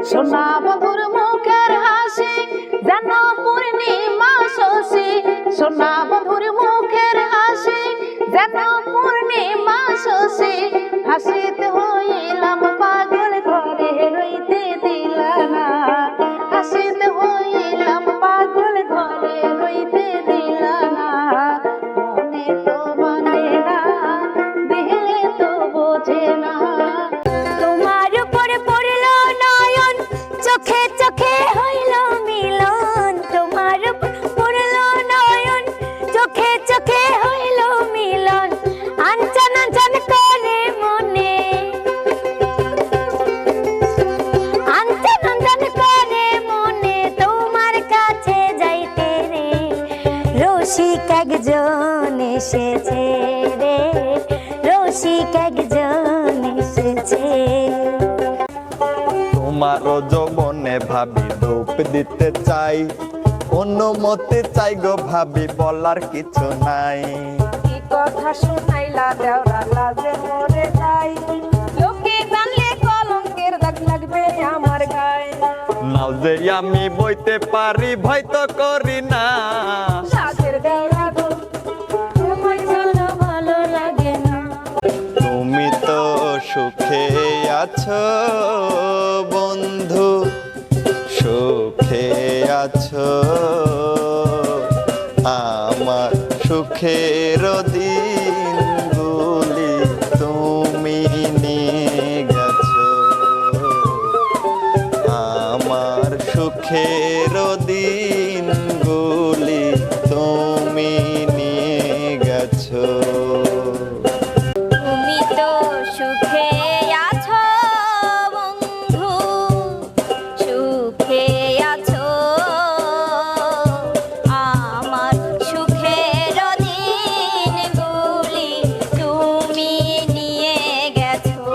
সোনা বন্ধুর মুখের হাসি যেন পূর্ণিমা শশী, সোনা বন্ধুর মুখের হাসি যেন পূর্ণিমা শশী। হাসিতে হইলাম পাগল ঘরে রইতে দিলা না, হাসিতে হইলাম পাগল ঘরে রইতে দিলা না। মনে তো মানে না, দিলে তো বোঝে না। তোমার উপরে পড়ল নয়ন, চোখে চোখে হইল মিলন। তোমার উপর পড়ল নয়ন, চোখে চোখে হইল মিলন। আনচান আনচান করে মনে, আনচান আনচান করে মনে তোমার কাছে যাইতে রে। রসিক একজন এসেছে রে, রসিক একজন এসেছে। তোমার যৌবনে ভাবি ধূপ দিতে চাই, অনুমতি চাই গো ভাবি, বলার কিছু নাই। কি কথা শুনাইলা দেওরা লাজে মরে যাই, লোকে জানলে কলঙ্কের দাগ লাগবে আমার গায়ে। নাও যে আমি বইতে পারি, ভয় তো করি না। লাজের দেওরা গো তোমার জন্য ভালো লাগে না। তুমি তো সুখে আছো বন্ধু, সুখে আছো। আমার সুখের দিনগুলি তুমি নিয়ে গেছো, আমার সুখের দিনগুলি তুমি নিয়ে গেছো। তুমি তো সুখে আছো বন্ধু, সুখে আছো। আমার সুখের দিনগুলি তুমি নিয়ে গেছো,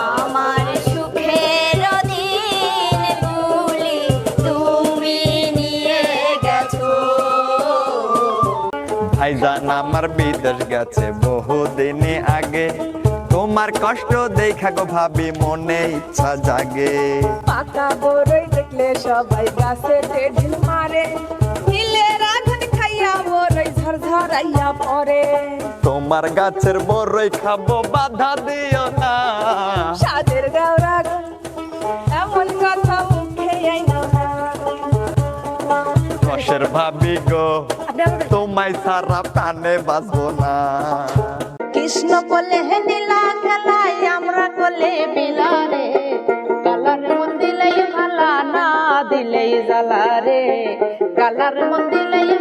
আমার সুখের দিনগুলি তুমি নিয়ে গেছো। ভাইজান আমার বিদেশ গেছে বহুদিন আগে, তোমার কষ্ট দেখা গো ভাবি মনে ইচ্ছা জাগে। পাকা বড়ই দেখলে সবাই গাছে ঢিল মারে, ঢিলের আগুন খাইয়া বড়ই ঝরঝরাইয়া পড়ে। তোমার গাছের বড়ই খাবো, বাধা দিও না। সাদের দেওরা গো এমন কথা মুখে আইনা না। রসের ভাবি গো তোমায় সারা প্রাণে বাঁচবো না। কৃষ্ণ কোলে নীলা খেলায় আমরা কোলে বিলারে, কালার মন দিলেই ভালা না দিলেই জ্বালা রে, কালার মন দিলেই